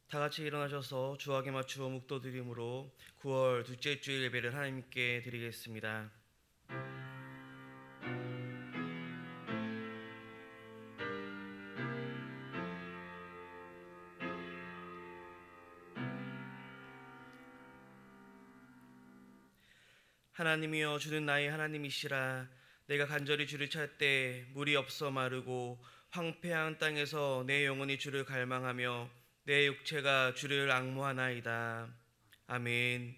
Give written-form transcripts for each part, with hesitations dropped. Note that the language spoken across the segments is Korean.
다 같이 일어나셔서 주하게 맞추어 묵도드림으로 9월 둘째 주일 예배를 하나님께 드리겠습니다. 하나님이여, 주는 나의 하나님이시라. 내가 간절히 주를 찾되 물이 없어 마르고 황폐한 땅에서 내 영혼이 주를 갈망하며 내 육체가 주를 앙모하나이다. 아멘.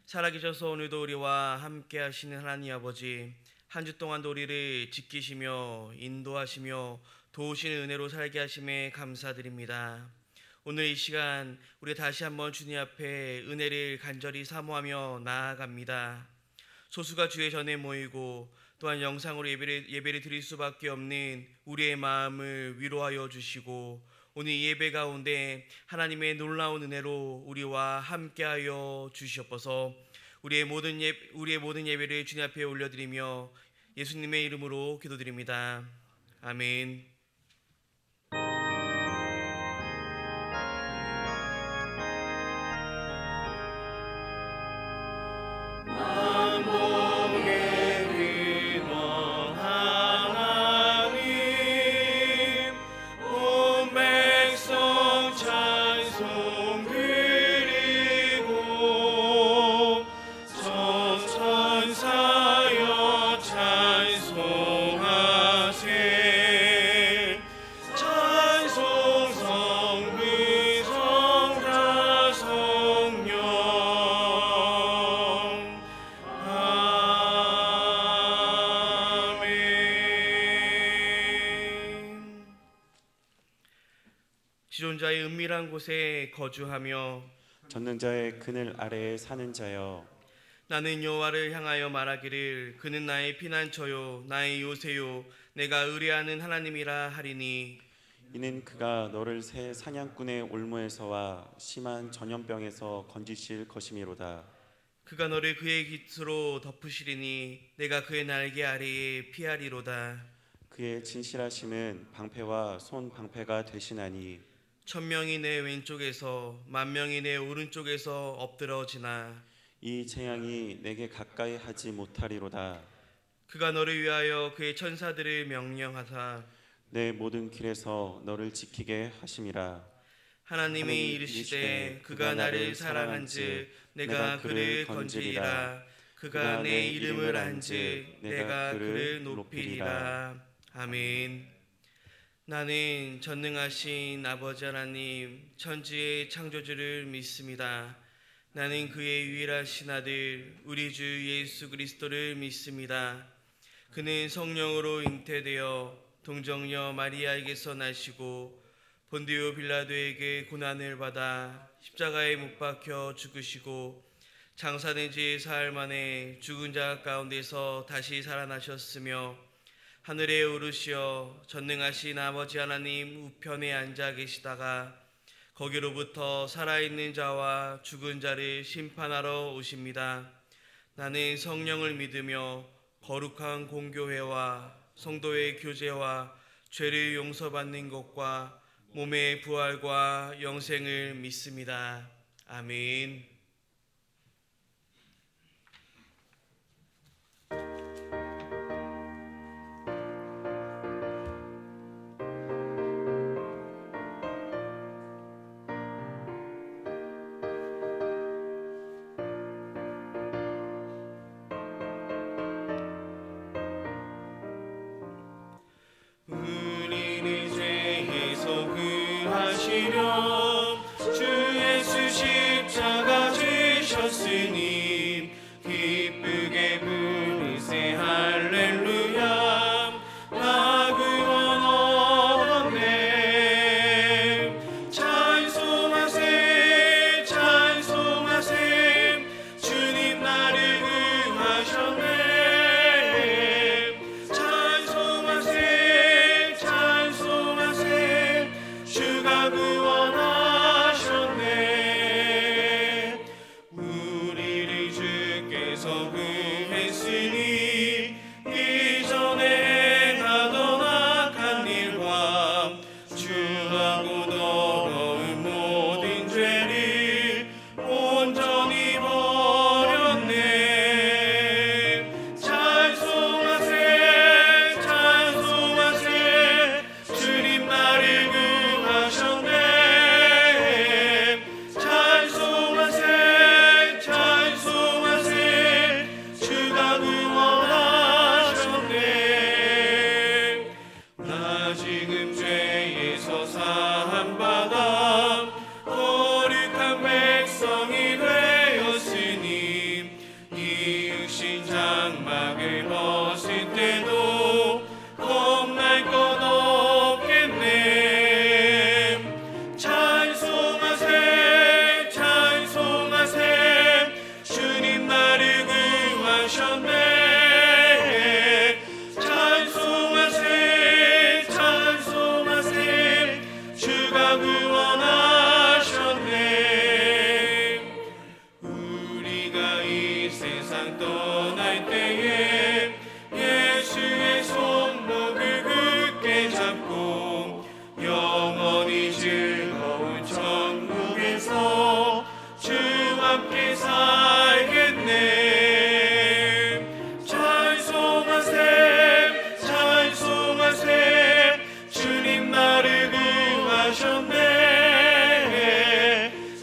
살아계셔서 오늘도 우리와 함께 하시는 하나님 아버지, 한 주 동안도 우리를 지키시며 인도하시며 도우시는 은혜로 살게 하심에 감사드립니다. 오늘 이 시간 우리 다시 한번 주님 앞에 은혜를 간절히 사모하며 나아갑니다. 소수가 주의 전에 모이고 또한 영상으로 예배를 드릴 수밖에 없는 우리의 마음을 위로하여 주시고, 오늘 이 예배 가운데 하나님의 놀라운 은혜로 우리와 함께하여 주시옵소서. 우리의 모든 예배를 주님 앞에 올려드리며 예수님의 이름으로 기도드립니다. 아멘. 지존자의 은밀한 곳에 거주하며 전능자의 그늘 아래에 사는 자여, 나는 여호와를 향하여 말하기를 그는 나의 피난처요 나의 요새요 내가 의뢰하는 하나님이라 하리니, 이는 그가 너를 새 사냥꾼의 올무에서와 심한 전염병에서 건지실 것이미로다. 그가 너를 그의 깃으로 덮으시리니 내가 그의 날개 아래에 피하리로다. 그의 진실하심은 방패와 손 방패가 되시나니, 1000명이 내 왼쪽에서 10,000명이 내 오른쪽에서 엎드러지나 이 재앙이 내게 가까이 하지 못하리로다. 그가 너를 위하여 그의 천사들을 명령하사 내 모든 길에서 너를 지키게 하심이라. 하나님이 이르시되 그가 나를 사랑한즉 내가 그를 건지리라. 그가 내 이름을 안즉 내가 그를 높이리라. 아멘. 나는 전능하신 아버지 하나님 천지의 창조주를 믿습니다. 나는 그의 유일하신 아들 우리 주 예수 그리스도를 믿습니다. 그는 성령으로 잉태되어 동정녀 마리아에게서 나시고 본디오 빌라도에게 고난을 받아 십자가에 못 박혀 죽으시고 장사된 지 사흘 만에 죽은 자 가운데서 다시 살아나셨으며 하늘에 오르시어 전능하신 아버지 하나님 우편에 앉아 계시다가 거기로부터 살아있는 자와 죽은 자를 심판하러 오십니다. 나는 성령을 믿으며 거룩한 공교회와 성도의 교제와 죄를 용서받는 것과 몸의 부활과 영생을 믿습니다. 아멘. 우리를 죄에서 구하시려 주 예수 십자가 지셨으니 기쁘게 부르세 할렐루야. 나 구원 얻었네. 찬송하세 찬송하세 주님 나를 구하셨네. 주가 구원하셨네. 우리를 주께서 구했으니 이전에 행하던 악한 일과 주하고 더러운 모든 장막을 벗을 때도 겁날 것 없겠네. 찬송하세 찬송하세 주님 나를 구하셨네. 찬송하세 찬송하세 주가 구원하셨네. 우리가 이 세상 떠날 때에 예수의 손목을 굳게 잡고 영원히 즐거운 천국에서 주 함께 살겠네. 찬송하세 찬송하세 주님 나를 구하셨네.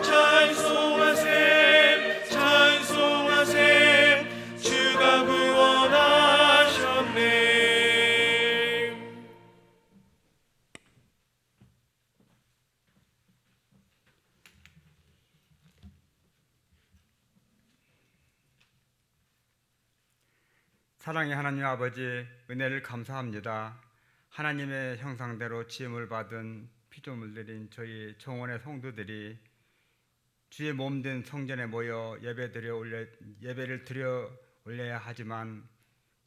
찬송하세 찬송하세 주가 구원하셨네. 사랑의 하나님 아버지, 은혜를 감사합니다. 하나님의 형상대로 지음을 받은 피조물들인 저희 정원의 성도들이 주의 몸된 성전에 모여 예배를 드려 올려야 하지만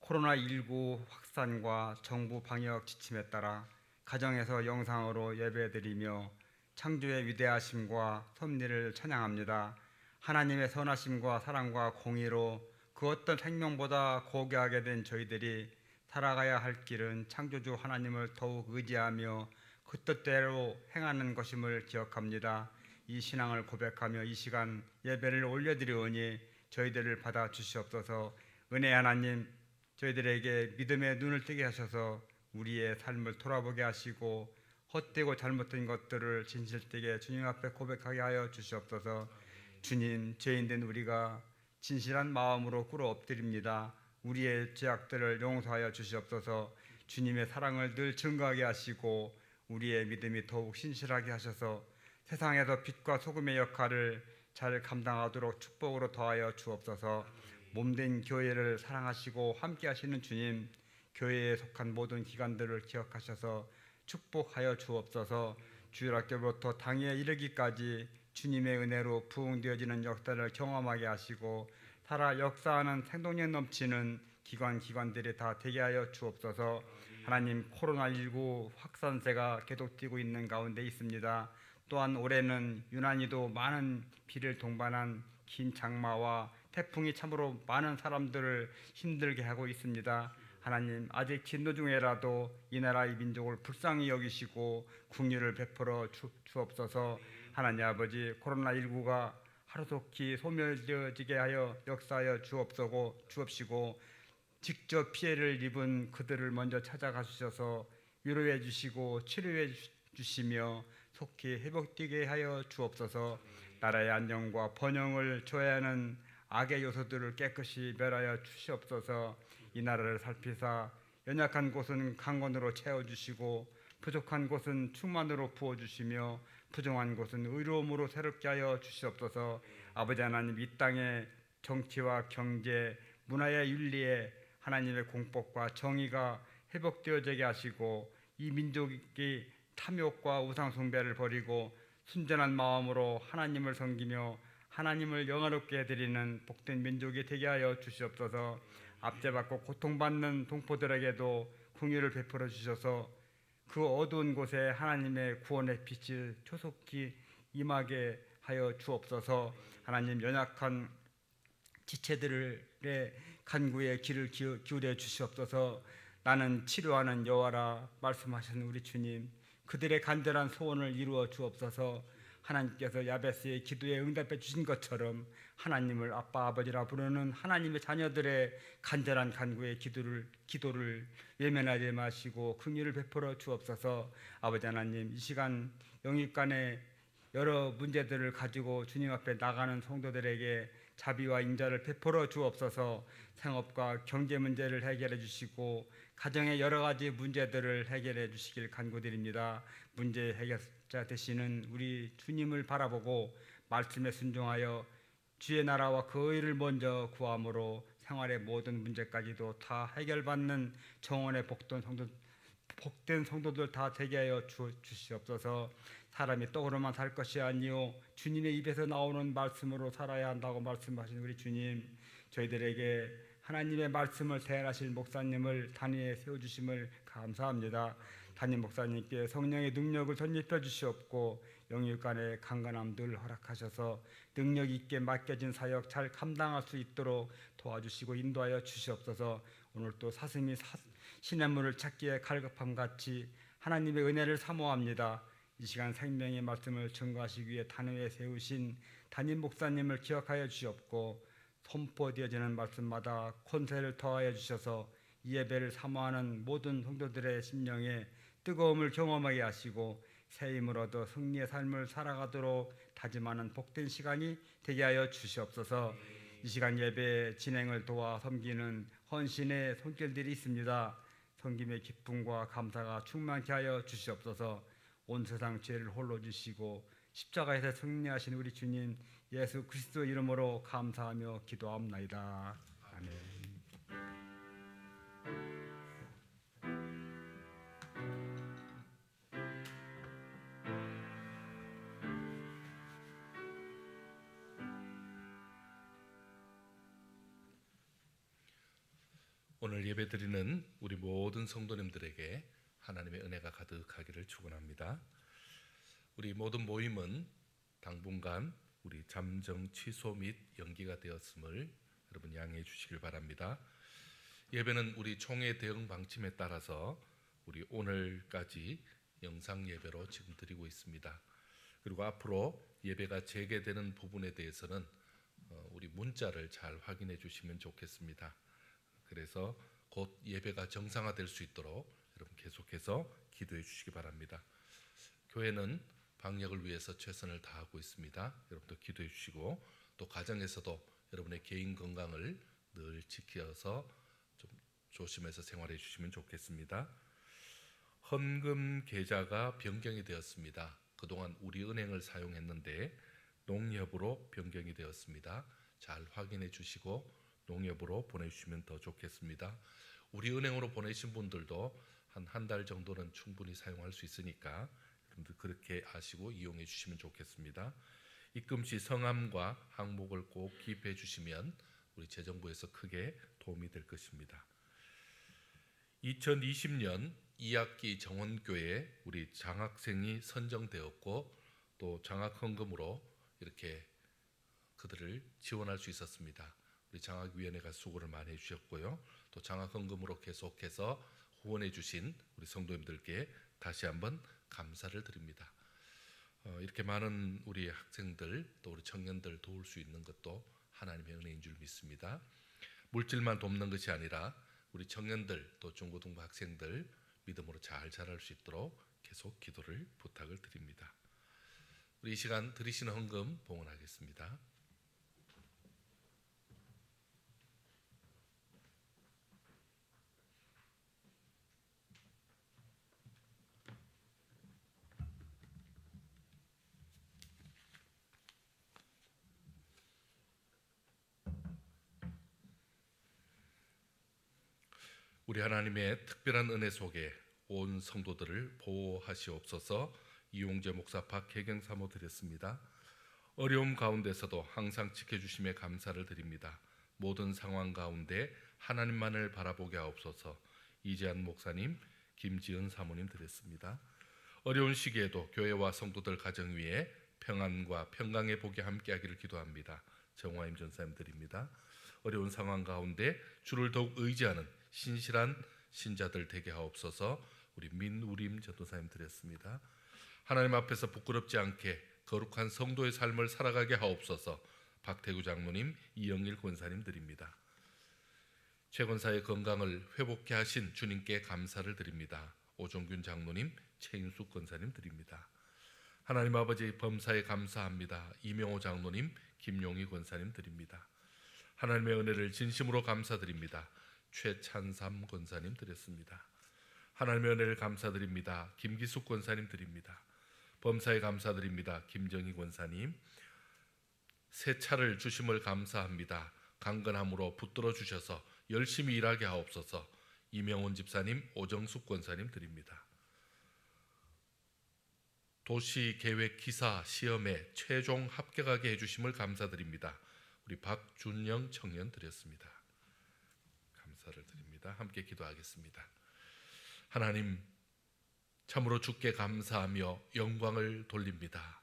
코로나19 확산과 정부 방역 지침에 따라 가정에서 영상으로 예배드리며 창조의 위대하심과 섭리를 찬양합니다. 하나님의 선하심과 사랑과 공의로 그 어떤 생명보다 고귀하게 된 저희들이 살아가야 할 길은 창조주 하나님을 더욱 의지하며 그 뜻대로 행하는 것임을 기억합니다. 이 신앙을 고백하며 이 시간 예배를 올려드리오니 저희들을 받아 주시옵소서. 은혜 하나님, 저희들에게 믿음의 눈을 뜨게 하셔서 우리의 삶을 돌아보게 하시고 헛되고 잘못된 것들을 진실되게 주님 앞에 고백하게 하여 주시옵소서. 주님, 죄인된 우리가 진실한 마음으로 꿇어 엎드립니다. 우리의 죄악들을 용서하여 주시옵소서. 주님의 사랑을 늘 증거하게 하시고 우리의 믿음이 더욱 신실하게 하셔서 세상에서 빛과 소금의 역할을 잘 감당하도록 축복으로 더하여 주옵소서. 몸된 교회를 사랑하시고 함께 하시는 주님, 교회에 속한 모든 기관들을 기억하셔서 축복하여 주옵소서. 주일학교부터 당에 이르기까지 주님의 은혜로 부흥되어지는 역사를 경험하게 하시고 살아 역사하는 생동력 넘치는 기관들이 다 되게 하여 주옵소서. 하나님, 코로나19 확산세가 계속되고 있는 가운데 있습니다. 또한 올해는 유난히도 많은 비를 동반한 긴 장마와 태풍이 참으로 많은 사람들을 힘들게 하고 있습니다. 하나님, 아직 진노 중에라도 이 나라의 민족을 불쌍히 여기시고 긍휼을 베풀어 주옵소서. 하나님 아버지, 코로나19가 하루속히 소멸되어지게 하여 역사하여 주옵시고 직접 피해를 입은 그들을 먼저 찾아가 주셔서 위로해 주시고 치료해 주시며 속히 회복되게 하여 주옵소서. 나라의 안정과 번영을 조회하는 악의 요소들을 깨끗이 멸하여 주시옵소서. 이 나라를 살피사 연약한 곳은 강건으로 채워주시고 부족한 곳은 충만으로 부어주시며 부정한 곳은 의로움으로 새롭게 하여 주시옵소서. 아버지 하나님, 이 땅의 정치와 경제, 문화의 윤리에 하나님의 공법과 정의가 회복되어지게 하시고 이 민족이 탐욕과 우상 숭배를 버리고 순전한 마음으로 하나님을 섬기며 하나님을 영화롭게 해드리는 복된 민족이 되게 하여 주시옵소서. 압제받고 고통받는 동포들에게도 긍휼을 베풀어 주셔서 그 어두운 곳에 하나님의 구원의 빛이 조속히 임하게 하여 주옵소서. 하나님, 연약한 지체들의 간구에 귀를 기울여 주시옵소서. 나는 치료하는 여호와라 말씀하신 우리 주님, 그들의 간절한 소원을 이루어 주옵소서. 하나님께서 야베스의 기도에 응답해 주신 것처럼 하나님을 아빠 아버지라 부르는 하나님의 자녀들의 간절한 간구의 기도를 외면하지 마시고 긍휼을 베풀어 주옵소서. 아버지 하나님, 이 시간 영육간의 여러 문제들을 가지고 주님 앞에 나가는 성도들에게 자비와 인자를 베풀어 주옵소서. 생업과 경제 문제를 해결해 주시고 가정의 여러 가지 문제들을 해결해 주시길 간구드립니다. 문제 해결자 되시는 우리 주님을 바라보고 말씀에 순종하여 주의 나라와 그 의를 먼저 구함으로 생활의 모든 문제까지도 다 해결받는 정원의 복된 성도들 다 되게 하여 주시옵소서. 사람이 떡으로만 살 것이 아니요 주님의 입에서 나오는 말씀으로 살아야 한다고 말씀하신 우리 주님, 저희들에게 하나님의 말씀을 대언하실 목사님을 단위에 세워주심을 감사합니다. 담임 목사님께 성령의 능력을 덧입혀 주시옵고 영육간의 강건함들 허락하셔서 능력 있게 맡겨진 사역 잘 감당할 수 있도록 도와주시고 인도하여 주시옵소서. 오늘 또 사슴이 시냇물을 찾기에 갈급함 같이 하나님의 은혜를 사모합니다. 이 시간 생명의 말씀을 증거하시기 위해 단위에 세우신 담임 목사님을 기억하여 주시옵고 선포되어지는 말씀마다 권세를 더하여 주셔서 이 예배를 사모하는 모든 성도들의 심령에 뜨거움을 경험하게 하시고 새 힘을 얻어 승리의 삶을 살아가도록 다짐하는 복된 시간이 되게 하여 주시옵소서. 이 시간 예배 진행을 도와 섬기는 헌신의 손길들이 있습니다. 섬김의 기쁨과 감사가 충만케 하여 주시옵소서. 온 세상 죄를 홀로 지시고 십자가에서 승리하신 우리 주님 예수 그리스도 이름으로 감사하며 기도합나이다. 아멘. 오늘 예배드리는 우리 모든 성도님들에게 하나님의 은혜가 가득하기를 축원합니다. 우리 모든 모임은 당분간 우리 잠정 취소 및 연기가 되었음을 여러분 양해해 주시길 바랍니다. 예배는 우리 총회 대응 방침에 따라서 우리 오늘까지 영상 예배로 지금 드리고 있습니다. 그리고 앞으로 예배가 재개되는 부분에 대해서는 우리 문자를 잘 확인해 주시면 좋겠습니다. 그래서 곧 예배가 정상화될 수 있도록 여러분 계속해서 기도해 주시기 바랍니다. 교회는 방역을 위해서 최선을 다하고 있습니다. 여러분도 기도해 주시고 또 가정에서도 여러분의 개인 건강을 늘 지켜서 좀 조심해서 생활해 주시면 좋겠습니다. 헌금 계좌가 변경이 되었습니다. 그동안 우리은행을 사용했는데 농협으로 변경이 되었습니다. 잘 확인해 주시고 농협으로 보내주시면 더 좋겠습니다. 우리은행으로 보내신 분들도 한 달 정도는 충분히 사용할 수 있으니까 여러분들 그렇게 아시고 이용해 주시면 좋겠습니다. 입금 시 성함과 항목을 꼭 기입해 주시면 우리 재정부에서 크게 도움이 될 것입니다. 2020년 2학기 정원교회 우리 장학생이 선정되었고 또 장학헌금으로 이렇게 그들을 지원할 수 있었습니다. 우리 장학위원회가 수고를 많이 해주셨고요. 또 장학헌금으로 계속해서 후원해 주신 우리 성도님들께 다시 한번 감사를 드립니다. 이렇게 많은 우리 학생들 또 우리 청년들 도울 수 있는 것도 하나님의 은혜인 줄 믿습니다. 물질만 돕는 것이 아니라 우리 청년들 또 중고등부 학생들 믿음으로 잘 자랄 수 있도록 계속 기도를 부탁을 드립니다. 우리 이 시간 드리시는 헌금 봉헌하겠습니다. 우리 하나님의 특별한 은혜 속에 온 성도들을 보호하시옵소서. 이용재 목사 박혜경 사모 드렸습니다. 어려움 가운데서도 항상 지켜주심에 감사를 드립니다. 모든 상황 가운데 하나님만을 바라보게 하옵소서. 이재한 목사님, 김지은 사모님 드렸습니다. 어려운 시기에도 교회와 성도들 가정 위에 평안과 평강의 복이 함께하기를 기도합니다. 정화임 전사님 드립니다. 어려운 상황 가운데 주를 더욱 의지하는 신실한 신자들 되게 하옵소서. 우리 민우림 전도사님 드렸습니다. 하나님 앞에서 부끄럽지 않게 거룩한 성도의 삶을 살아가게 하옵소서. 박태구 장로님, 이영일 권사님 드립니다. 최 권사의 건강을 회복케 하신 주님께 감사를 드립니다. 오종균 장로님, 최인숙 권사님 드립니다. 하나님 아버지 범사에 감사합니다. 이명호 장로님, 김용희 권사님 드립니다. 하나님의 은혜를 진심으로 감사드립니다. 최찬삼 권사님 드렸습니다. 하나님의 은혜를 감사드립니다. 김기숙 권사님 드립니다. 범사에 감사드립니다. 김정희 권사님. 새 차를 주심을 감사합니다. 강건함으로 붙들어 주셔서 열심히 일하게 하옵소서. 이명훈 집사님, 오정숙 권사님 드립니다. 도시계획기사 시험에 최종 합격하게 해주심을 감사드립니다. 우리 박준영 청년 드렸습니다. 감사를 드립니다. 함께 기도하겠습니다. 하나님, 참으로 주께 감사하며 영광을 돌립니다.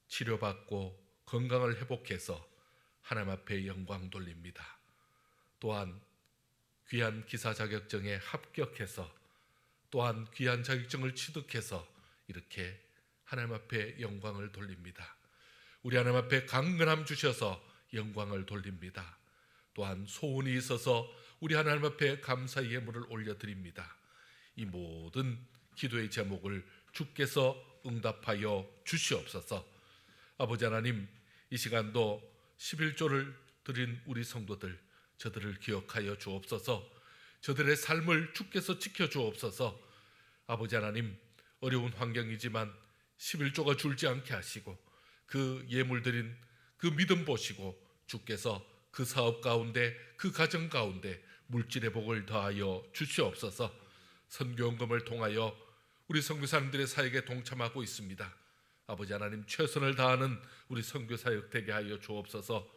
치료받고 건강을 회복해서 하나님 앞에 영광 돌립니다. 또한 귀한 기사 자격증에 합격해서 또한 귀한 자격증을 취득해서 이렇게 하나님 앞에 영광을 돌립니다. 우리 하나님 앞에 강건함 주셔서 영광을 돌립니다. 또한 소원이 있어서 우리 하나님 앞에 감사의 예물을 올려드립니다. 이 모든 기도의 제목을 주께서 응답하여 주시옵소서. 아버지 하나님, 이 시간도 11조를 드린 우리 성도들, 저들을 기억하여 주옵소서. 저들의 삶을 주께서 지켜주옵소서. 아버지 하나님, 어려운 환경이지만 11조가 줄지 않게 하시고 그 예물 드린 그 믿음 보시고 주께서 그 사업 가운데 그 가정 가운데 물질의 복을 더하여 주시옵소서. 선교헌금을 통하여 우리 선교사님들의 사역에 동참하고 있습니다. 아버지 하나님, 최선을 다하는 우리 선교사역 되게 하여 주옵소서.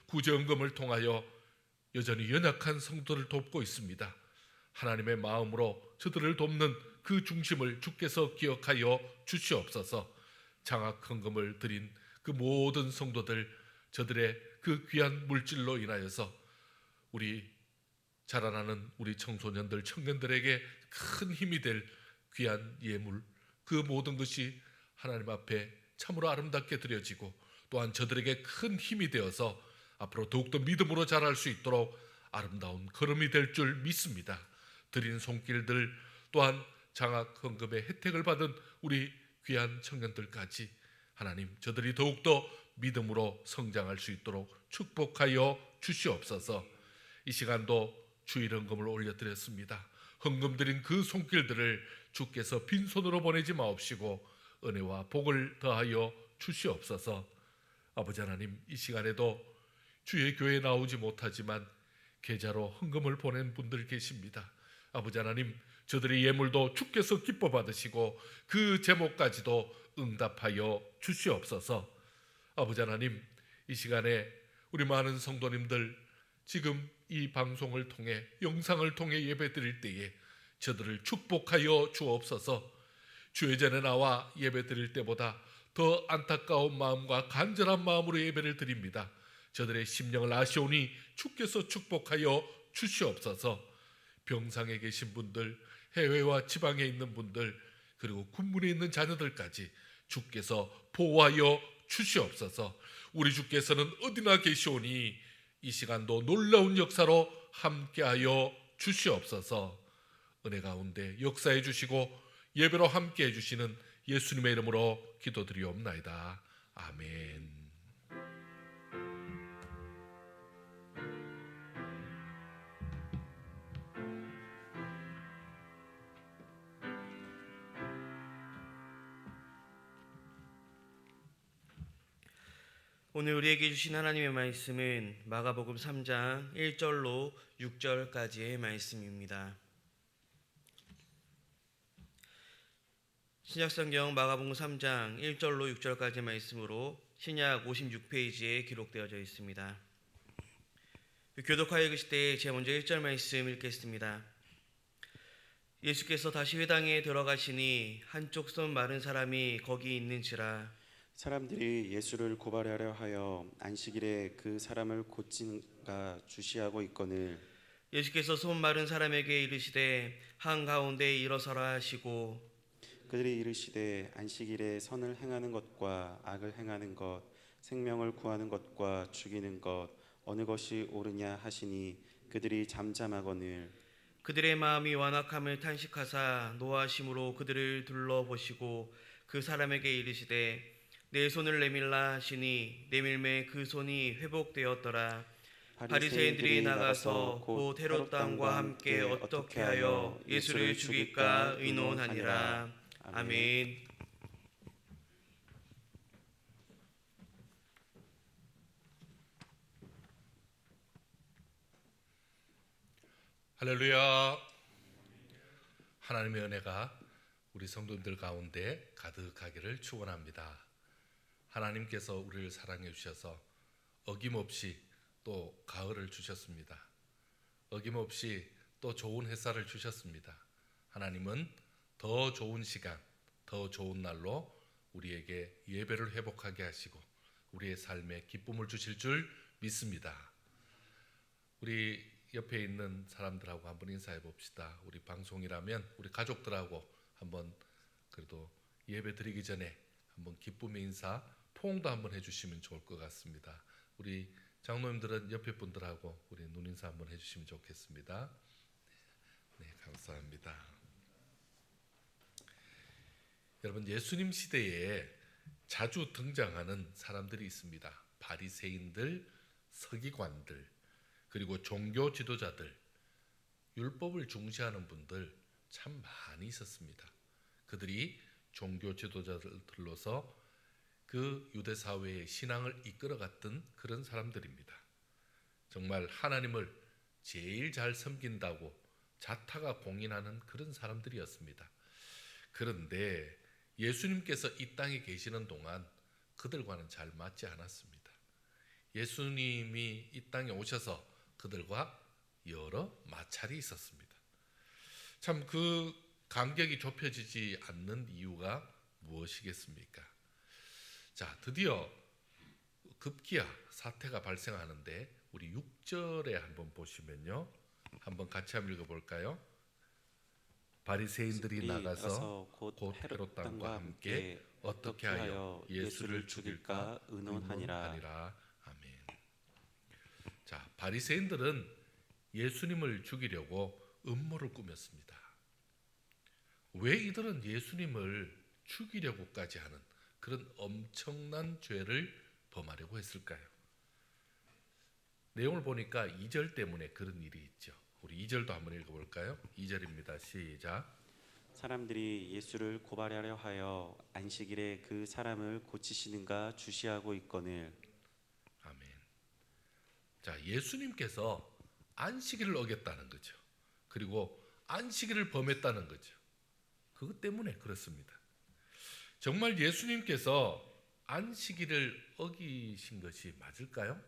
구제헌금을 통하여 여전히 연약한 성도를 돕고 있습니다. 하나님의 마음으로 저들을 돕는 그 중심을 주께서 기억하여 주시옵소서. 장학헌금을 드린 그 모든 성도들, 저들의 그 귀한 물질로 인하여서 우리 자라나는 우리 청소년들, 청년들에게 큰 힘이 될 귀한 예물, 그 모든 것이 하나님 앞에 참으로 아름답게 드려지고 또한 저들에게 큰 힘이 되어서 앞으로 더욱더 믿음으로 자랄 수 있도록 아름다운 걸음이 될 줄 믿습니다. 드린 손길들 또한 장학헌금의 혜택을 받은 우리 귀한 청년들까지 하나님, 저들이 더욱더 믿음으로 성장할 수 있도록 축복하여 주시옵소서. 이 시간도 주일헌금을 올려드렸습니다. 헌금 드린 그 손길들을 주께서 빈손으로 보내지 마옵시고 은혜와 복을 더하여 주시옵소서. 아버지 하나님, 이 시간에도 주의 교회에 나오지 못하지만 계좌로 헌금을 보낸 분들 계십니다. 아버지 하나님, 저들의 예물도 주께서 기뻐 받으시고 그 제목까지도 응답하여 주시옵소서. 아버지 하나님, 이 시간에 우리 많은 성도님들 지금 이 방송을 통해 영상을 통해 예배드릴 때에 저들을 축복하여 주옵소서. 주의 전에 나와 예배드릴 때보다 더 안타까운 마음과 간절한 마음으로 예배를 드립니다. 저들의 심령을 아시오니 주께서 축복하여 주시옵소서. 병상에 계신 분들, 해외와 지방에 있는 분들, 그리고 군문에 있는 자녀들까지 주께서 보호하여 주시옵소서. 우리 주께서는 어디나 계시오니 이 시간도 놀라운 역사로 함께하여 주시옵소서. 은혜 가운데 역사해 주시고 예배로 함께해 주시는 예수님의 이름으로 기도드리옵나이다. 아멘. 오늘 우리에게 주신 하나님의 말씀은 마가복음 3장 1절로 6절까지의 말씀입니다. 신약성경 마가복음 3장 1절로 6절까지의 말씀으로 신약 56페이지에 기록되어져 있습니다. 교독하여 읽으실 때 제가 먼저 1절 말씀 읽겠습니다. 예수께서 다시 회당에 들어가시니 한쪽 손 마른 사람이 거기 있는지라. 사람들이 예수를 고발하려 하여 안식일에 그 사람을 곧진가 주시하고 있거늘 예수께서 손 마른 사람에게 이르시되 한가운데 일어서라 하시고 그들이 이르시되 안식일에 선을 행하는 것과 악을 행하는 것, 생명을 구하는 것과 죽이는 것 어느 것이 옳으냐 하시니 그들이 잠잠하거늘 그들의 마음이 완악함을 탄식하사 노하심으로 그들을 둘러보시고 그 사람에게 이르시되 내 손을 내밀라 하시니 내밀매 그 손이 회복되었더라. 바리새인들이 나가서 곧 헤롯 왕과 함께 어떻게 하여 예수를 죽일까 의논하니라. 아멘. 할렐루야. 하나님의 은혜가 우리 성도님들 가운데 가득하기를 축원합니다. 하나님께서 우리를 사랑해 주셔서 어김없이 또 가을을 주셨습니다. 어김없이 또 좋은 햇살을 주셨습니다. 하나님은 더 좋은 시간, 더 좋은 날로 우리에게 예배를 회복하게 하시고 우리의 삶에 기쁨을 주실 줄 믿습니다. 우리 옆에 있는 사람들하고 한번 인사해 봅시다. 우리 방송이라면 우리 가족들하고 한번 그래도 예배 드리기 전에 한번 기쁨의 인사, 포옹도 한번 해주시면 좋을 것 같습니다. 우리 장로님들은 옆에 분들하고 우리 눈인사 한번 해주시면 좋겠습니다. 네, 감사합니다. 여러분, 예수님 시대에 자주 등장하는 사람들이 있습니다. 바리새인들, 서기관들, 그리고 종교 지도자들, 율법을 중시하는 분들 참 많이 있었습니다. 그들이 종교 지도자들로서 그 유대 사회의 신앙을 이끌어갔던 그런 사람들입니다. 정말 하나님을 제일 잘 섬긴다고 자타가 공인하는 그런 사람들이었습니다. 그런데 예수님께서 이 땅에 계시는 동안 그들과는 잘 맞지 않았습니다. 예수님이 이 땅에 오셔서 그들과 여러 마찰이 있었습니다. 참 그 간격이 좁혀지지 않는 이유가 무엇이겠습니까? 자, 드디어 급기야 사태가 발생하는데 우리 6절에 한번 보시면요. 한번 같이 한번 읽어볼까요? 바리새인들이 나가서 곧 헤롯 땅과 함께 어떻게 하여 예수를 죽일까 의논하니라. 아멘. 자, 바리새인들은 예수님을 죽이려고 음모를 꾸몄습니다. 왜 이들은 예수님을 죽이려고까지 하는 그런 엄청난 죄를 범하려고 했을까요? 내용을 보니까 2절 때문에 그런 일이 있죠. 우리 2절도 한번 읽어볼까요? 2절입니다. 시작. 사람들이 예수를 고발하려 하여 안식일에 그 사람을 고치시는가 주시하고 있거늘. 아멘. 자, 예수님께서 안식일을 어겼다는 거죠. 그리고 안식일을 범했다는 거죠. 그것 때문에 그렇습니다. 정말 예수님께서 안식일을 어기신 것이 맞을까요?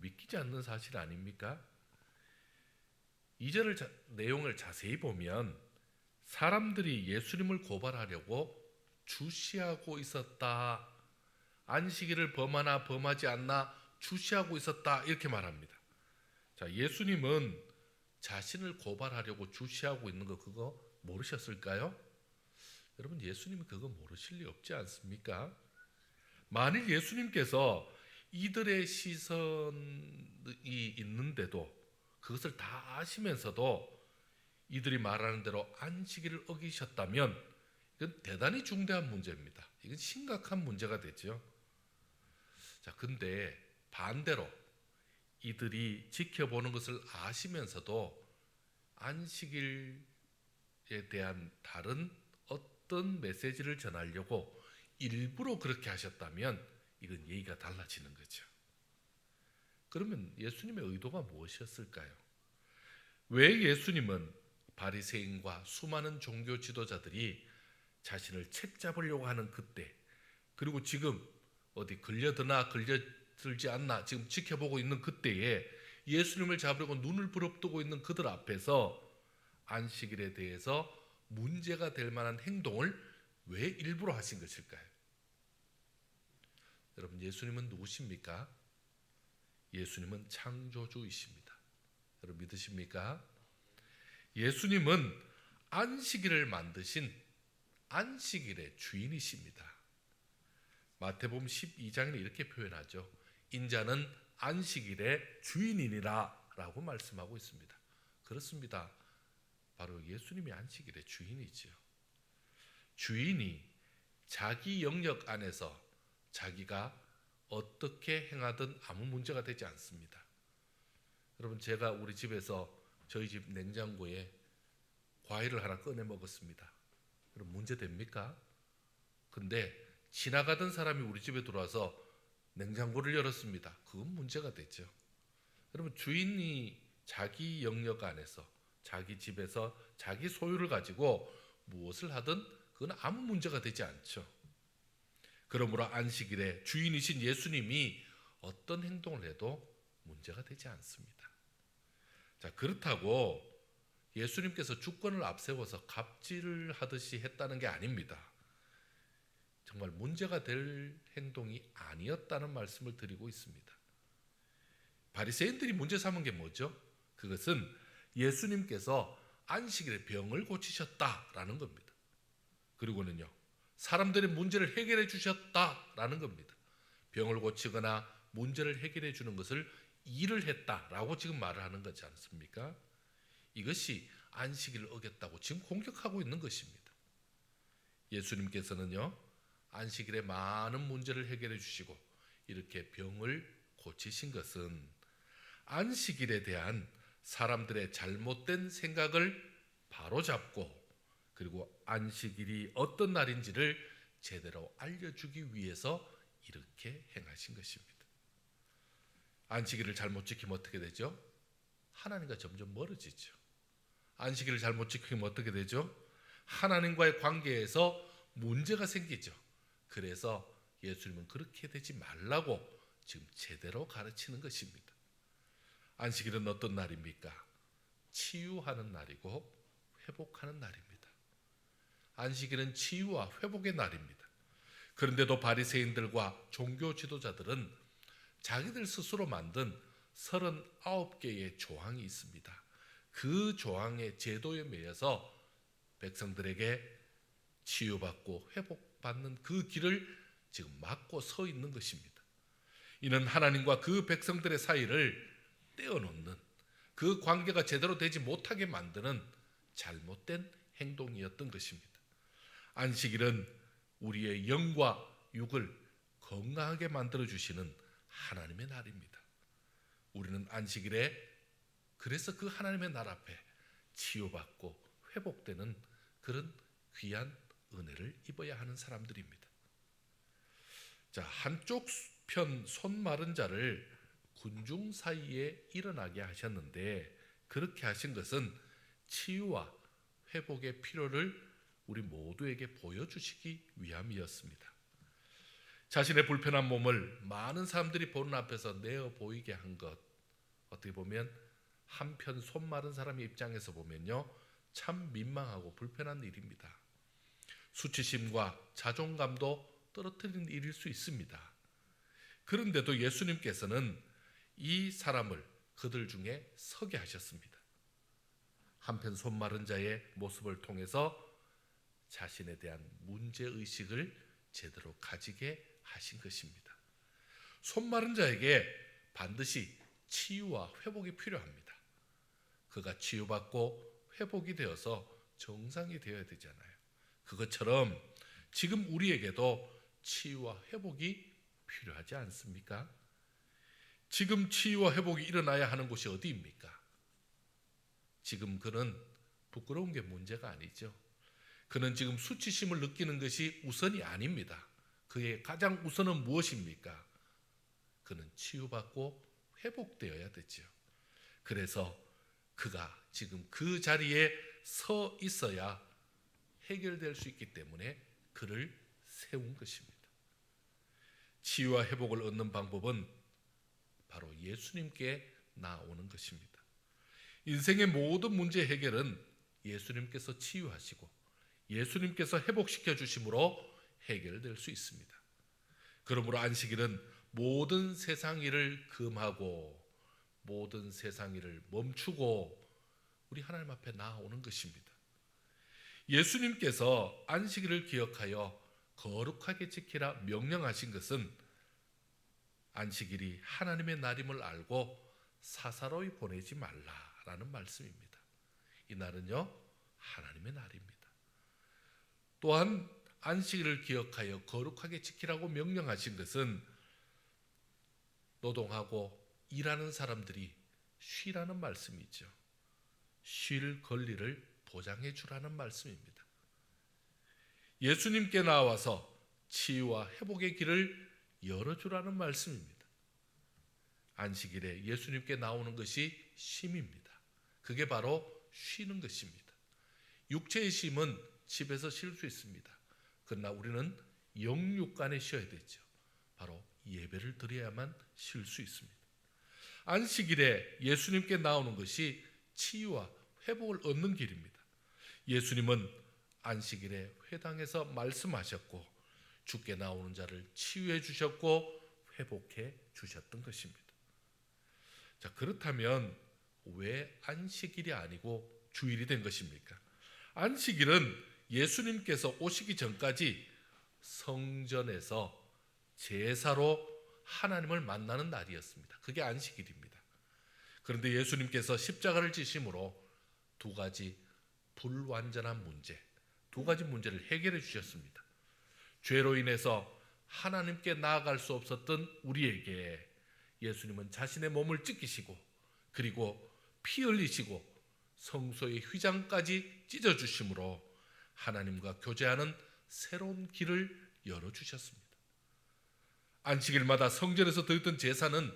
믿기지 않는 사실 아닙니까? 2절 내용을 자세히 보면 사람들이 예수님을 고발하려고 주시하고 있었다. 안식일을 범하나 범하지 않나 주시하고 있었다. 이렇게 말합니다. 자, 예수님은 자신을 고발하려고 주시하고 있는 거 그거 모르셨을까요? 여러분, 예수님이 그거 모르실 리 없지 않습니까? 만일 예수님께서 이들의 시선이 있는데도 그것을 다 아시면서도 이들이 말하는 대로 안식일을 어기셨다면 이건 대단히 중대한 문제입니다. 이건 심각한 문제가 되죠. 자, 근데 반대로 이들이 지켜보는 것을 아시면서도 안식일에 대한 다른 어떤 메시지를 전하려고 일부러 그렇게 하셨다면 이건 예의가 달라지는 거죠. 그러면 예수님의 의도가 무엇이었을까요? 왜 예수님은 바리새인과 수많은 종교 지도자들이 자신을 책잡으려고 하는 그때, 그리고 지금 어디 걸려드나 걸려들지 않나 지금 지켜보고 있는 그때에 예수님을 잡으려고 눈을 부릅뜨고 있는 그들 앞에서 안식일에 대해서 문제가 될 만한 행동을 왜 일부러 하신 것일까요? 여러분, 예수님은 누구십니까? 예수님은 창조주이십니다. 여러분, 믿으십니까? 예수님은 안식일을 만드신 안식일의 주인이십니다. 마태복음 12장에 이렇게 표현하죠. 인자는 안식일의 주인이니라 라고 말씀하고 있습니다. 그렇습니다. 바로 예수님이 안식일의 주인이지요. 주인이 자기 영역 안에서 자기가 어떻게 행하든 아무 문제가 되지 않습니다. 여러분, 제가 우리 집에서 저희 집 냉장고에 과일을 하나 꺼내 먹었습니다. 여러분, 문제 됩니까? 근데 지나가던 사람이 우리 집에 들어와서 냉장고를 열었습니다. 그건 문제가 되죠. 여러분, 주인이 자기 영역 안에서 자기 집에서 자기 소유를 가지고 무엇을 하든 그건 아무 문제가 되지 않죠. 그러므로 안식일에 주인이신 예수님이 어떤 행동을 해도 문제가 되지 않습니다. 자, 그렇다고 예수님께서 주권을 앞세워서 갑질을 하듯이 했다는 게 아닙니다. 정말 문제가 될 행동이 아니었다는 말씀을 드리고 있습니다. 바리새인들이 문제 삼은 게 뭐죠? 그것은 예수님께서 안식일에 병을 고치셨다라는 겁니다. 그리고는요, 사람들의 문제를 해결해 주셨다라는 겁니다. 병을 고치거나 문제를 해결해 주는 것을 일을 했다라고 지금 말을 하는 거지 않습니까? 이것이 안식일을 어겼다고 지금 공격하고 있는 것입니다. 예수님께서는요, 안식일에 많은 문제를 해결해 주시고 이렇게 병을 고치신 것은 안식일에 대한 사람들의 잘못된 생각을 바로잡고 그리고 안식일이 어떤 날인지를 제대로 알려주기 위해서 이렇게 행하신 것입니다. 안식일을 잘못 지키면 어떻게 되죠? 하나님과 점점 멀어지죠. 안식일을 잘못 지키면 어떻게 되죠? 하나님과의 관계에서 문제가 생기죠. 그래서 예수님은 그렇게 되지 말라고 지금 제대로 가르치는 것입니다. 안식일은 어떤 날입니까? 치유하는 날이고 회복하는 날입니다. 안식일은 치유와 회복의 날입니다. 그런데도 바리새인들과 종교 지도자들은 자기들 스스로 만든 39개의 조항이 있습니다. 그 조항의 제도에 매여서 백성들에게 치유받고 회복받는 그 길을 지금 막고 서 있는 것입니다. 이는 하나님과 그 백성들의 사이를 떼어놓는, 그 관계가 제대로 되지 못하게 만드는 잘못된 행동이었던 것입니다. 안식일은 우리의 영과 육을 건강하게 만들어주시는 하나님의 날입니다. 우리는 안식일에 그래서 그 하나님의 날 앞에 치유받고 회복되는 그런 귀한 은혜를 입어야 하는 사람들입니다. 자, 한쪽 편 손 마른 자를 군중 사이에 일어나게 하셨는데 그렇게 하신 것은 치유와 회복의 필요를 우리 모두에게 보여주시기 위함이었습니다. 자신의 불편한 몸을 많은 사람들이 보는 앞에서 내어 보이게 한 것, 어떻게 보면 한편 손 마른 사람의 입장에서 보면요, 참 민망하고 불편한 일입니다. 수치심과 자존감도 떨어뜨리는 일일 수 있습니다. 그런데도 예수님께서는 이 사람을 그들 중에 서게 하셨습니다. 한편 손 마른 자의 모습을 통해서 자신에 대한 문제의식을 제대로 가지게 하신 것입니다. 손 마른 자에게 반드시 치유와 회복이 필요합니다. 그가 치유받고 회복이 되어서 정상이 되어야 되잖아요. 그것처럼 지금 우리에게도 치유와 회복이 필요하지 않습니까? 지금 치유와 회복이 일어나야 하는 곳이 어디입니까? 지금 그는 부끄러운 게 문제가 아니죠. 그는 지금 수치심을 느끼는 것이 우선이 아닙니다. 그의 가장 우선은 무엇입니까? 그는 치유받고 회복되어야 되죠. 그래서 그가 지금 그 자리에 서 있어야 해결될 수 있기 때문에 그를 세운 것입니다. 치유와 회복을 얻는 방법은 바로 예수님께 나오는 것입니다. 인생의 모든 문제 해결은 예수님께서 치유하시고 예수님께서 회복시켜 주심으로 해결될 수 있습니다. 그러므로 안식일은 모든 세상 일을 금하고 모든 세상 일을 멈추고 우리 하나님 앞에 나아오는 것입니다. 예수님께서 안식일을 기억하여 거룩하게 지키라 명령하신 것은 안식일이 하나님의 날임을 알고 사사로이 보내지 말라라는 말씀입니다. 이 날은요, 하나님의 날입니다. 또한 안식일을 기억하여 거룩하게 지키라고 명령하신 것은 노동하고 일하는 사람들이 쉬라는 말씀이죠. 쉴 권리를 보장해 주라는 말씀입니다. 예수님께 나와서 치유와 회복의 길을 열어주라는 말씀입니다. 안식일에 예수님께 나오는 것이 쉼입니다. 그게 바로 쉬는 것입니다. 육체의 쉼은 집에서 쉴 수 있습니다. 그러나 우리는 영육간에 쉬어야 되죠. 바로 예배를 드려야만 쉴 수 있습니다. 안식일에 예수님께 나오는 것이 치유와 회복을 얻는 길입니다. 예수님은 안식일에 회당에서 말씀하셨고 주께 나오는 자를 치유해 주셨고 회복해 주셨던 것입니다. 자, 그렇다면 왜 안식일이 아니고 주일이 된 것입니까? 안식일은 예수님께서 오시기 전까지 성전에서 제사로 하나님을 만나는 날이었습니다. 그게 안식일입니다. 그런데 예수님께서 십자가를 지심으로 두 가지 불완전한 문제, 두 가지 문제를 해결해 주셨습니다. 죄로 인해서 하나님께 나아갈 수 없었던 우리에게 예수님은 자신의 몸을 찢기시고 그리고 피 흘리시고 성소의 휘장까지 찢어주심으로 하나님과 교제하는 새로운 길을 열어주셨습니다. 안식일마다 성전에서 드렸던 제사는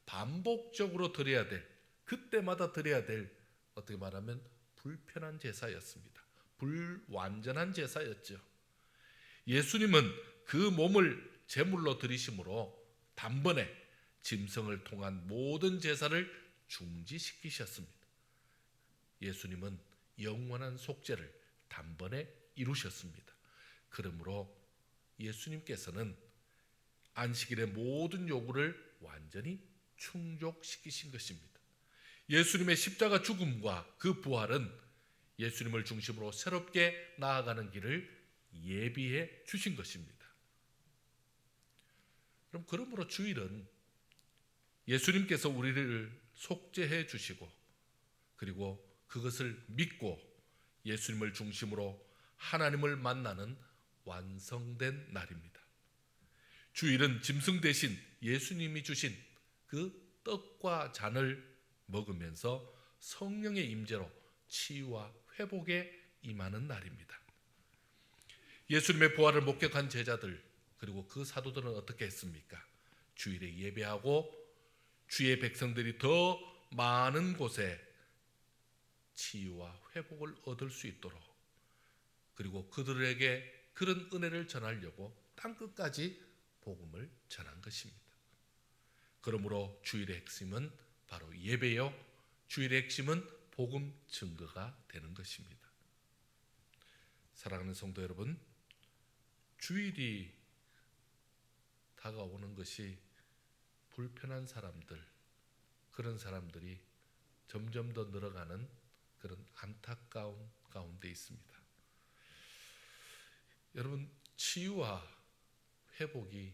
반복적으로 드려야 될, 그때마다 드려야 될, 어떻게 말하면 불편한 제사였습니다. 불완전한 제사였죠. 예수님은 그 몸을 제물로 드리심으로 단번에 짐승을 통한 모든 제사를 중지시키셨습니다. 예수님은 영원한 속죄를 단번에 이루셨습니다. 그러므로 예수님께서는 안식일의 모든 요구를 완전히 충족시키신 것입니다. 예수님의 십자가 죽음과 그 부활은 예수님을 중심으로 새롭게 나아가는 길을 예비해 주신 것입니다. 그러므로 주일은 예수님께서 우리를 속죄해 주시고 그리고 그것을 믿고 예수님을 중심으로 하나님을 만나는 완성된 날입니다. 주일은 짐승 대신 예수님이 주신 그 떡과 잔을 먹으면서 성령의 임재로 치유와 회복에 임하는 날입니다. 예수님의 부활을 목격한 제자들 그리고 그 사도들은 어떻게 했습니까? 주일에 예배하고 주의 백성들이 더 많은 곳에 치유와 회복을 얻을 수 있도록 그리고 그들에게 그런 은혜를 전하려고 땅끝까지 복음을 전한 것입니다. 그러므로 주일의 핵심은 바로 예배요, 주일의 핵심은 복음 증거가 되는 것입니다. 사랑하는 성도 여러분, 주일이 다가오는 것이 불편한 사람들, 그런 사람들이 점점 더 늘어가는 그런 안타까운 가운데 있습니다. 여러분, 치유와 회복이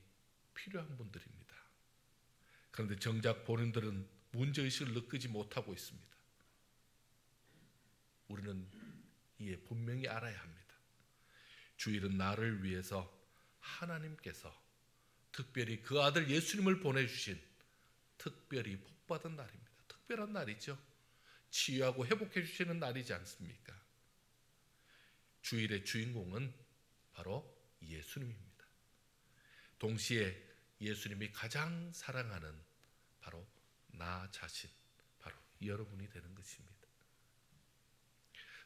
필요한 분들입니다. 그런데 정작 본인들은 문제의식을 느끼지 못하고 있습니다. 우리는 이에 분명히 알아야 합니다. 주일은 나를 위해서 하나님께서 특별히 그 아들 예수님을 보내주신 특별히 복받은 날입니다. 특별한 날이죠. 치유하고 회복해 주시는 날이지 않습니까? 주일의 주인공은 바로 예수님입니다. 동시에 예수님이 가장 사랑하는 바로 나 자신, 바로 여러분이 되는 것입니다.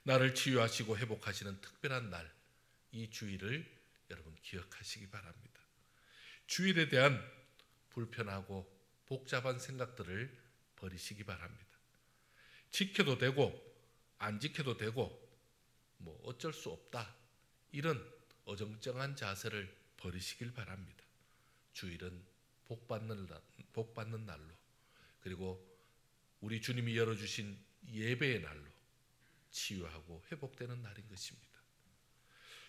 나를 치유하시고 회복하시는 특별한 날, 이 주일을 여러분 기억하시기 바랍니다. 주일에 대한 불편하고 복잡한 생각들을 버리시기 바랍니다. 지켜도 되고 안 지켜도 되고 뭐 어쩔 수 없다, 이런 어정쩡한 자세를 버리시길 바랍니다. 주일은 복받는 날로 그리고 우리 주님이 열어주신 예배의 날로 치유하고 회복되는 날인 것입니다.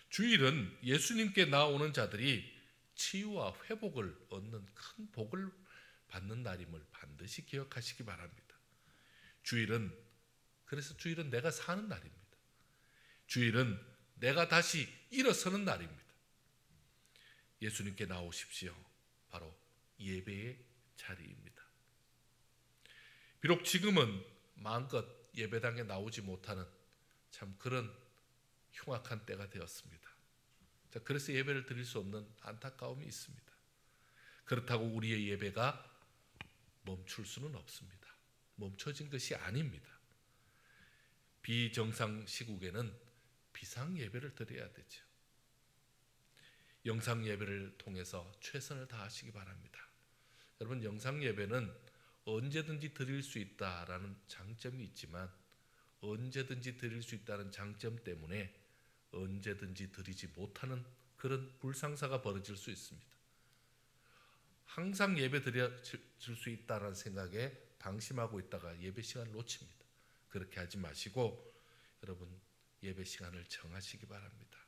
주일은 예수님께 나오는 자들이 치유와 회복을 얻는 큰 복을 받는 날임을 반드시 기억하시기 바랍니다. 그래서 주일은 내가 사는 날입니다. 주일은 내가 다시 일어서는 날입니다. 예수님께 나오십시오. 바로 예배의 자리입니다. 비록 지금은 마음껏 예배당에 나오지 못하는 참 그런 흉악한 때가 되었습니다. 자, 그래서 예배를 드릴 수 없는 안타까움이 있습니다. 그렇다고 우리의 예배가 멈출 수는 없습니다. 멈춰진 것이 아닙니다. 비정상 시국에는 비상 예배를 드려야 되죠. 영상 예배를 통해서 최선을 다하시기 바랍니다. 여러분, 영상 예배는 언제든지 드릴 수 있다라는 장점이 있지만 언제든지 드릴 수 있다는 장점 때문에 언제든지 드리지 못하는 그런 불상사가 벌어질 수 있습니다. 항상 예배 드려질 수 있다는 생각에 방심하고 있다가 예배 시간을 놓칩니다. 그렇게 하지 마시고 여러분, 예배 시간을 정하시기 바랍니다.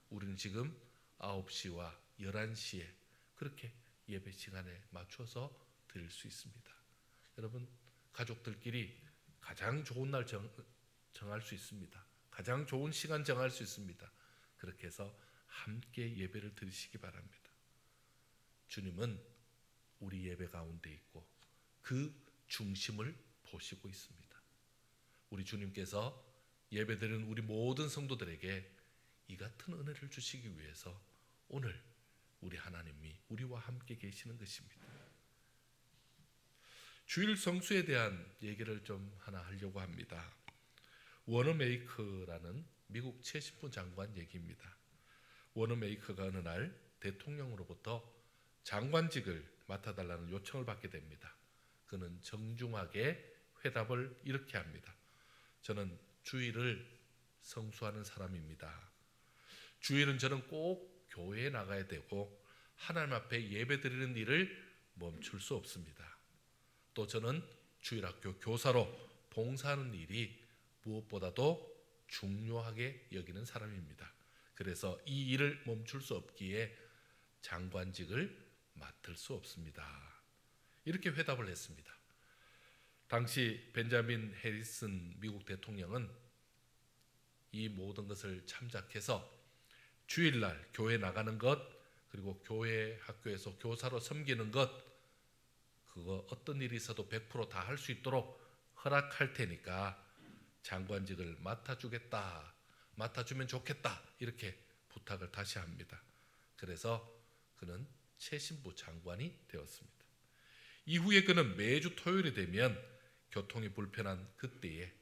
우리는 지금 9시와 11시에 그렇게 예배 시간에 맞춰서 드릴 수 있습니다. 여러분, 가족들끼리 가장 좋은 날 정할 수 있습니다. 가장 좋은 시간 정할 수 있습니다. 그렇게 해서 함께 예배를 드리시기 바랍니다. 주님은 우리 예배 가운데 있고 그 중심을 보시고 있습니다. 우리 주님께서 예배드리는 우리 모든 성도들에게 이 같은 은혜를 주시기 위해서 오늘 우리 하나님이 우리와 함께 계시는 것입니다. 주일 성수에 대한 얘기를 좀 하나 하려고 합니다. 워너메이커라는 미국 최신부 장관 얘기입니다. 워너메이커가 어느 날 대통령으로부터 장관직을 맡아달라는 요청을 받게 됩니다. 그는 정중하게 회답을 이렇게 합니다. 저는 주일을 성수하는 사람입니다. 주일은 저는 꼭 교회에 나가야 되고 하나님 앞에 예배드리는 일을 멈출 수 없습니다. 또 저는 주일학교 교사로 봉사하는 일이 무엇보다도 중요하게 여기는 사람입니다. 그래서 이 일을 멈출 수 없기에 장관직을 맡을 수 없습니다. 이렇게 회답을 했습니다. 당시 벤자민 해리슨 미국 대통령은 이 모든 것을 참작해서 주일날 교회 나가는 것, 그리고 교회 학교에서 교사로 섬기는 것, 그거 어떤 일이 있어도 100% 다 할 수 있도록 허락할 테니까 장관직을 맡아주겠다, 맡아주면 좋겠다, 이렇게 부탁을 다시 합니다. 그래서 그는 최신부 장관이 되었습니다. 이후에 그는 매주 토요일이 되면 교통이 불편한 그때에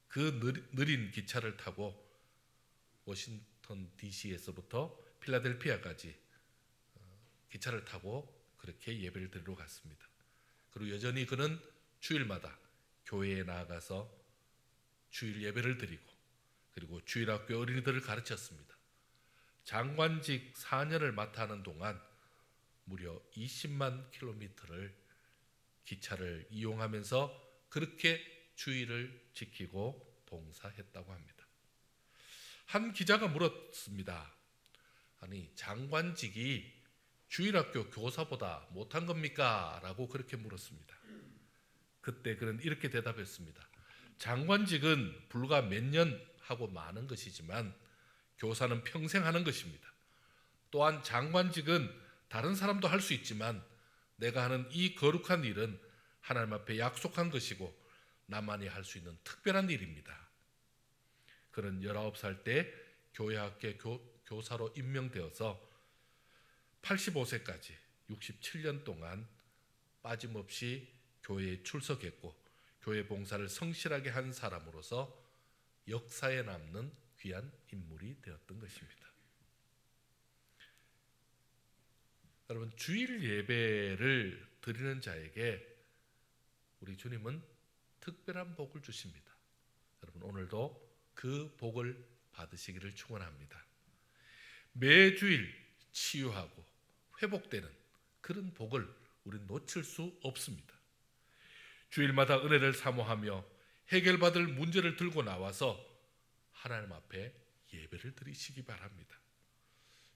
그 느린 기차를 타고 워싱턴 DC에서부터 필라델피아까지 기차를 타고 그렇게 예배를 드리러 갔습니다. 그리고 여전히 그는 주일마다 교회에 나아가서 주일 예배를 드리고 그리고 주일학교 어린이들을 가르쳤습니다. 장관직 4년을 맡아 하는 동안 무려 20만 킬로미터를 기차를 이용하면서 그렇게 주일을 지키고 봉사했다고 합니다. 한 기자가 물었습니다. 아니, 장관직이 주일학교 교사보다 못한 겁니까? 라고 그렇게 물었습니다. 그때 그는 이렇게 대답했습니다. 장관직은 불과 몇 년 하고 마는 것이지만 교사는 평생 하는 것입니다. 또한 장관직은 다른 사람도 할 수 있지만 내가 하는 이 거룩한 일은 하나님 앞에 약속한 것이고 나만이 할 수 있는 특별한 일입니다. 그는 19살 때 교회학교 교사로 임명되어서 85세까지 67년 동안 빠짐없이 교회에 출석했고 교회 봉사를 성실하게 한 사람으로서 역사에 남는 귀한 인물이 되었던 것입니다. 여러분, 주일 예배를 드리는 자에게 우리 주님은 특별한 복을 주십니다. 여러분, 오늘도 그 복을 받으시기를 축원합니다. 매주일 치유하고 회복되는 그런 복을 우리는 놓칠 수 없습니다. 주일마다 은혜를 사모하며 해결받을 문제를 들고 나와서 하나님 앞에 예배를 드리시기 바랍니다.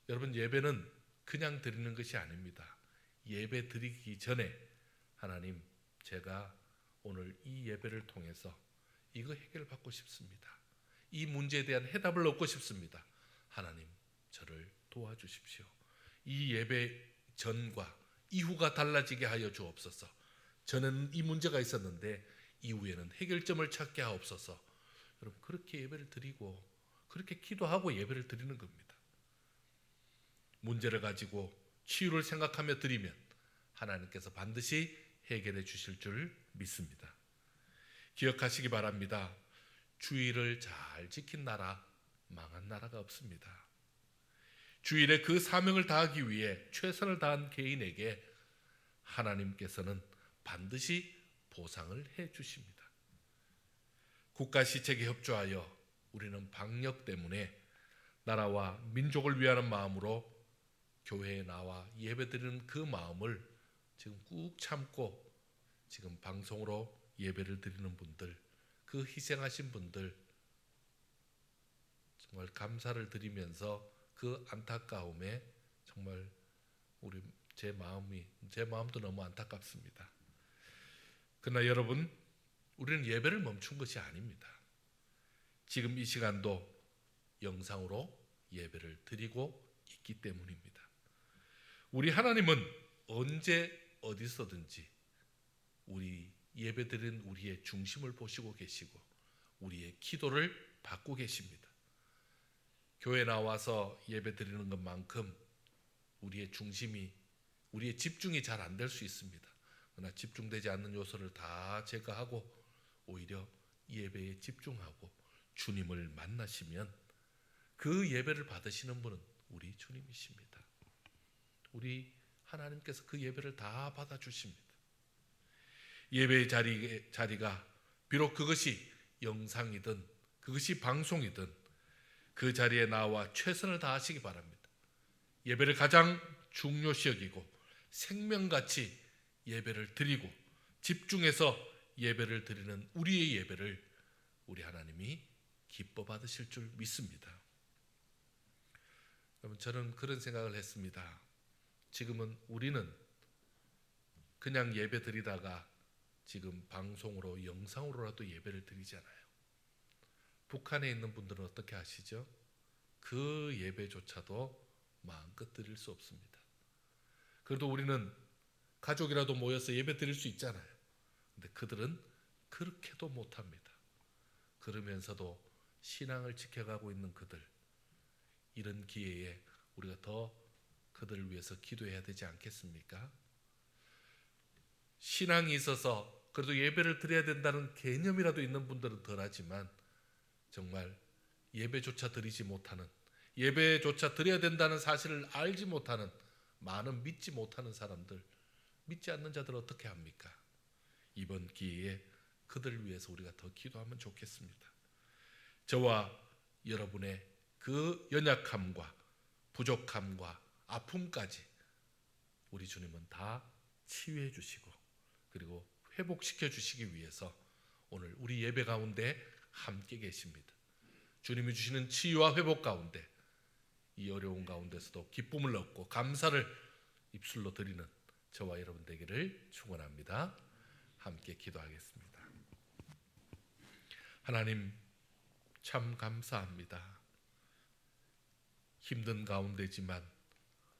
여러분, 예배는 그냥 드리는 것이 아닙니다. 예배 드리기 전에 하나님, 제가 오늘 이 예배를 통해서 이거 해결받고 싶습니다. 이 문제에 대한 해답을 얻고 싶습니다. 하나님, 저를 도와주십시오. 이 예배 전과 이후가 달라지게 하여 주옵소서. 저는 이 문제가 있었는데 이후에는 해결점을 찾게 하옵소서. 여러분, 그렇게 예배를 드리고 그렇게 기도하고 예배를 드리는 겁니다. 문제를 가지고 치유를 생각하며 드리면 하나님께서 반드시 해결해 주실 줄 믿습니다. 기억하시기 바랍니다. 주일을 잘 지킨 나라, 망한 나라가 없습니다. 주일에 그 사명을 다하기 위해 최선을 다한 개인에게 하나님께서는 반드시 보상을 해 주십니다. 국가 시책에 협조하여 우리는 방역 때문에 나라와 민족을 위하는 마음으로 교회에 나와 예배드리는 그 마음을 지금 꾹 참고 지금 방송으로 예배를 드리는 분들, 그 희생하신 분들 정말 감사를 드리면서 그 안타까움에 정말 제 마음도 너무 안타깝습니다. 그러나 여러분, 우리는 예배를 멈춘 것이 아닙니다. 지금 이 시간도 영상으로 예배를 드리고 있기 때문입니다. 우리 하나님은 언제 어디서든지 우리 예배드린 우리의 중심을 보시고 계시고 우리의 기도를 받고 계십니다. 교회 나와서 예배드리는 것만큼 우리의 중심이, 우리의 집중이 잘 안 될 수 있습니다. 그러나 집중되지 않는 요소를 다 제거하고 오히려 예배에 집중하고 주님을 만나시면 그 예배를 받으시는 분은 우리 주님이십니다. 우리 하나님께서 그 예배를 다 받아주십니다. 예배의 자리가 비록 그것이 영상이든 그것이 방송이든 그 자리에 나와 최선을 다하시기 바랍니다. 예배를 가장 중요시 여기고 생명같이 예배를 드리고 집중해서 예배를 드리는 우리의 예배를 우리 하나님이 기뻐 받으실 줄 믿습니다. 여러분, 저는 그런 생각을 했습니다. 지금은 우리는 그냥 예배 드리다가 지금 방송으로 영상으로라도 예배를 드리잖아요. 북한에 있는 분들은 어떻게 하시죠? 그 예배조차도 마음껏 드릴 수 없습니다. 그래도 우리는 가족이라도 모여서 예배 드릴 수 있잖아요. 근데 그들은 그렇게도 못합니다. 그러면서도 신앙을 지켜가고 있는 그들, 이런 기회에 우리가 더 그들을 위해서 기도해야 되지 않겠습니까? 신앙이 있어서 그래도 예배를 드려야 된다는 개념이라도 있는 분들은 덜하지만 정말 예배조차 드리지 못하는, 예배조차 드려야 된다는 사실을 알지 못하는 많은 믿지 못하는 사람들, 믿지 않는 자들 어떻게 합니까? 이번 기회에 그들을 위해서 우리가 더 기도하면 좋겠습니다. 저와 여러분의 그 연약함과 부족함과 아픔까지 우리 주님은 다 치유해 주시고 그리고 회복시켜 주시기 위해서 오늘 우리 예배 가운데 함께 계십니다. 주님이 주시는 치유와 회복 가운데 이 어려운 가운데서도 기쁨을 얻고 감사를 입술로 드리는 저와 여러분 되기를 축원합니다. 함께 기도하겠습니다. 하나님, 참 감사합니다. 힘든 가운데지만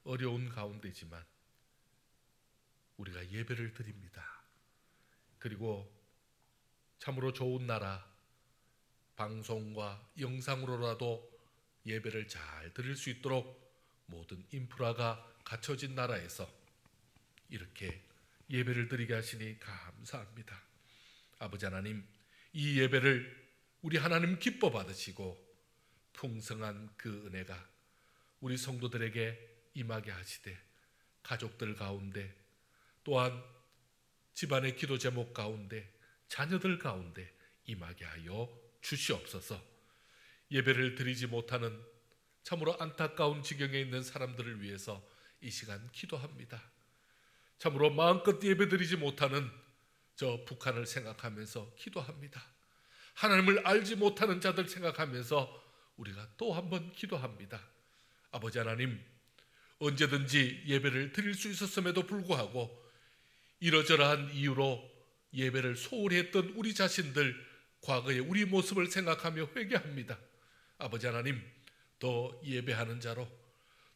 어려운 가운데지만 우리가 예배를 드립니다. 그리고 참으로 좋은 나라, 방송과 영상으로라도 예배를 잘 드릴 수 있도록 모든 인프라가 갖춰진 나라에서 이렇게 예배를 드리게 하시니 감사합니다. 아버지 하나님, 이 예배를 우리 하나님 기뻐 받으시고 풍성한 그 은혜가 우리 성도들에게 임하게 하시되 가족들 가운데 또한 집안의 기도 제목 가운데 자녀들 가운데 임하게 하여 주시옵소서. 예배를 드리지 못하는 참으로 안타까운 지경에 있는 사람들을 위해서 이 시간 기도합니다. 참으로 마음껏 예배 드리지 못하는 저 북한을 생각하면서 기도합니다. 하나님을 알지 못하는 자들 생각하면서 우리가 또 한번 기도합니다. 아버지 하나님, 언제든지 예배를 드릴 수 있었음에도 불구하고 이러저러한 이유로 예배를 소홀히 했던 우리 자신들, 과거의 우리 모습을 생각하며 회개합니다. 아버지 하나님, 더 예배하는 자로,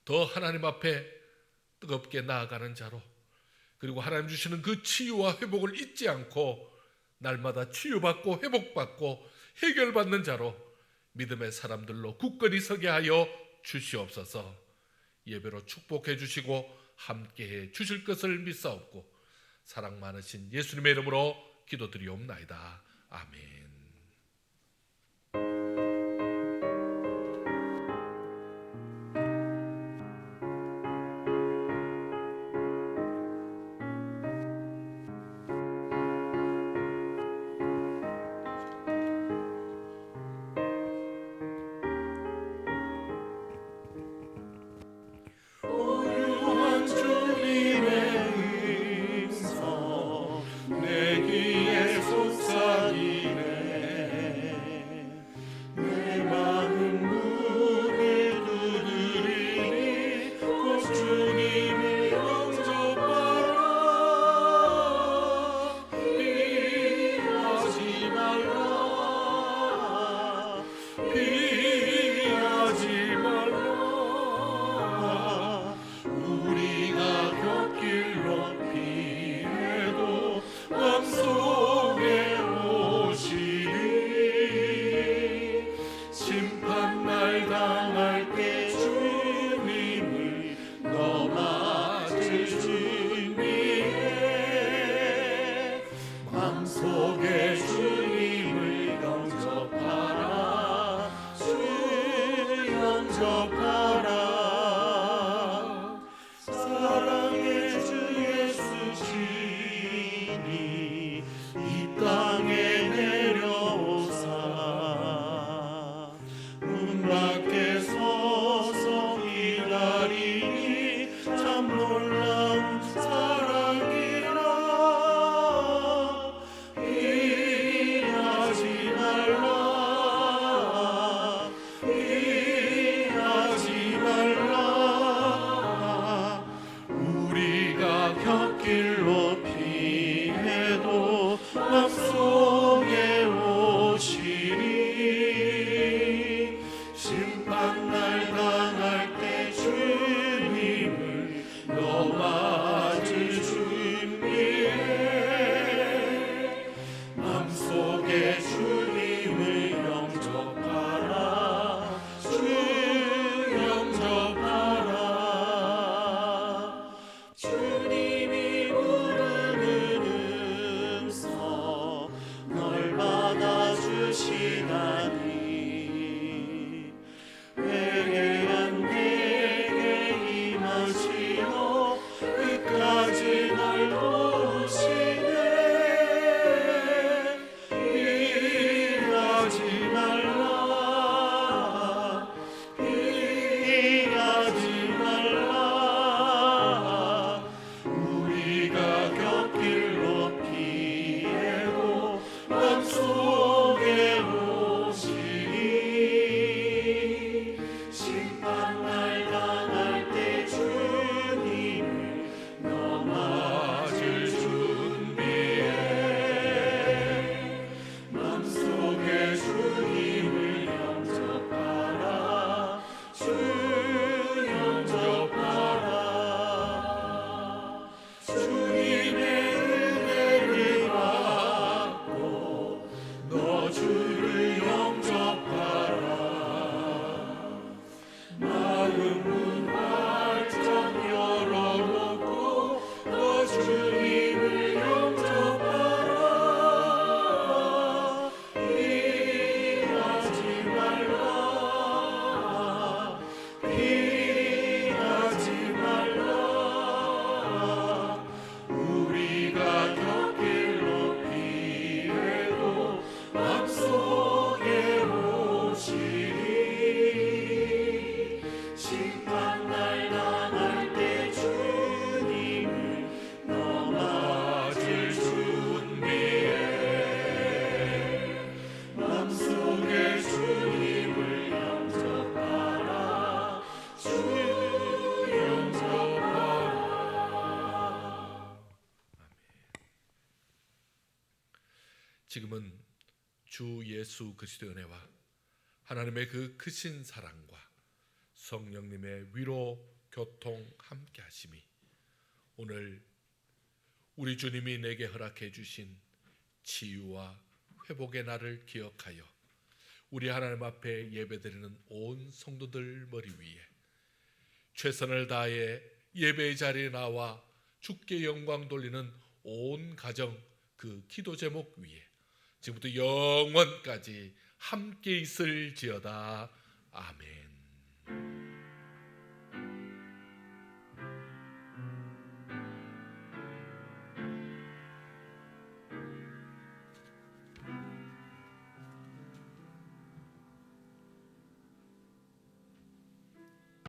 더 하나님 앞에 뜨겁게 나아가는 자로, 그리고 하나님 주시는 그 치유와 회복을 잊지 않고 날마다 치유받고 회복받고 해결받는 자로 믿음의 사람들로 굳건히 서게 하여 주시옵소서. 예배로 축복해 주시고 함께해 주실 것을 믿사옵고 사랑 많으신 예수님의 이름으로 기도드리옵나이다. 아멘. 피하지 말라. 우리가 곁길로 피해도 맘속에 오시리. 심판날 당할 때 주님을 너 맞을 준비해. 맘속에 주님을 영접하라. 주 영접하라. 사랑의 주 예수 시니 이 땅에 내려오사 문 밖에 서서 기다리니 참 놀라운 사랑이라. 피하지 말라. 피하지 말라. 우리가 곁길로 피해도 맘속에 오시리. 심판날 당할 때 주님을 너 맞을 준비해. 맘속에 주님을 영접하라. 주 영접하라. 주님이 부르는 음성 널 받아주시다니. 회개한 내게 임하시어 끝까지 널 도우시네. 피하지 말라. 피하지 말라. 우리가 곁길로 피해도 맘속에 오시리. 심판날 당할 때 주님을 너 맞을 준비해. 맘속에 주님을 영접하라. 주 영접하라. 주님의 은혜를 받고 너 주를 영접하라. 마음 문 활짝 열어놓고 너 주님을 영접하라. 피하지 말라. 피하지 말라. 우리가 곁길로 피해도 맘속에 오시리. 심판날 당할 때 주님을 너 맞을 준비해. 맘속에 주님을 영접하라. 주 영접하라. 지금은 주 예수 그리스도의 은혜와 하나님의 그 크신 사랑과 성령님의 위로 교통 함께 하심이 오늘 우리 주님이 내게 허락해 주신 치유와 회복의 날을 기억하여 우리 하나님 앞에 예배드리는 온 성도들 머리 위에 최선을 다해 예배의 자리에 나와 주께 영광 돌리는 온 가정 그 기도 제목 위에 지금부터 영원까지 함께 있을지어다. 아멘.